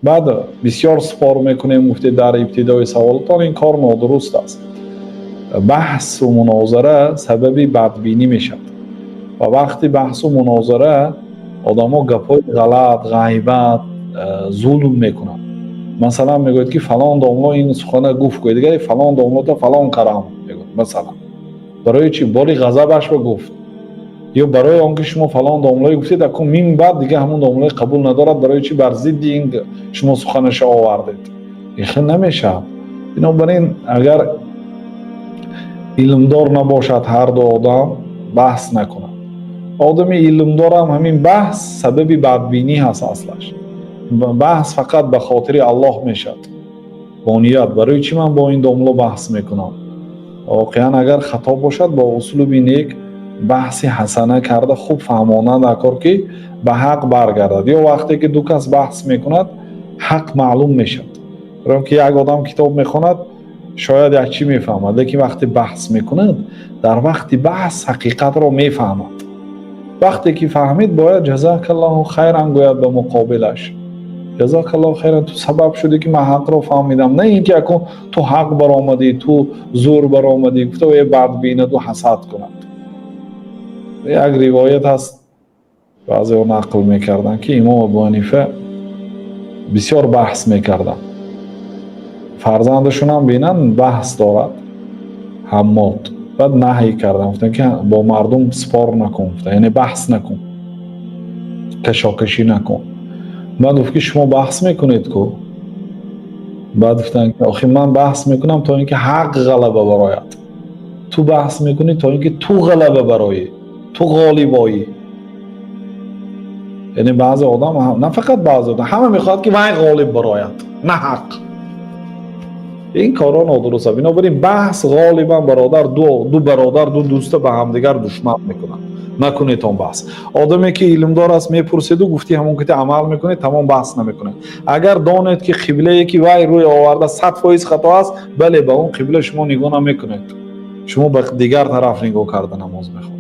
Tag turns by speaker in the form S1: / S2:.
S1: بعد بسیار سپار میکنیم گفته در ابتدای سوالتان این کار نادرست است. بحث و مناظره سبب بدبینی میشد و وقتی بحث و مناظره آدم ها گپای غلط، غیبت، ظلم میکنند. مثلا میگوید که فلان داملا این سخنه گفت که دیگه فلان داملا تا فلان کارم میگوید. مثلا برای چی؟ باری غضبش گفت، یا برای آنکه شما فلان داملای گفتید اکو مین بعد دیگه همون داملای قبول ندارد، برای چی؟ بر ضد این شما سخنش آوردید. این نمیشه. بنابراین اگر علمدار نباشد هر دو آدم بحث نکنند. آدم علمدار هم همین بحث سبب بدبینی هست. اصلش بحث فقط به خاطر الله میشد، با نیت. برای چی من با این داملا بحث میکنم؟ واقعا اگر خطا باشد با اسلوب نیک بحث حسنه کرده خوب فهمانه نکار که به حق برگردد. یا وقتی که دو کس بحث میکند حق معلوم میشد. برای که یک آدم کتاب میخواند شاید یک چی میفهمد، لیکن وقتی بحث میکند در وقت بحث حقیقت را میفهمد. وقتی که فهمید باید جزاک الله خیرا گوید به مقابلش، جزاک الله خیرا تو سبب شدی که من حق رو فهمیدم، نه اینکه اکو تو حق برآمدی، تو زور برآمدی گفته و بدبینه تو حسد کند. یک روایت هست بعضی ها نقل میکردن که امام ابو حنیفه بسیار بحث میکردن، فرزندشون هم بینن بحث دارد حماد، بعد نهی کردن گفتن که با مردم سپار نکن، یعنی بحث نکن، کشاکشی نکن. بعد گفت که شما بحث میکنید کو؟ بعد گفتن که آخه من بحث میکنم تا اینکه حق غلبه برآید، تو بحث میکنی تا اینکه تو غلبه برآیی، تو غالب آیی. یعنی بعضی آدم نه فقط بعضی آدم همه میخواد که من غالب برآید، نه حق. این کارا نادرسته. بنابراین بحث غالبا برادر دو برادر دو دوست به همدیگر دشمن میکنن. نکنید اون بحث. آدمی که علمدار است میپرسید و گفتی همون که عمل میکنه تمام بحث نمیکنه. اگر دانید که قبله یکی وای روی آورده 100% خطا است، بله به اون قبله شما نگاه نمیکنید، شما به دیگر طرف نگاه کرده نماز میخونید.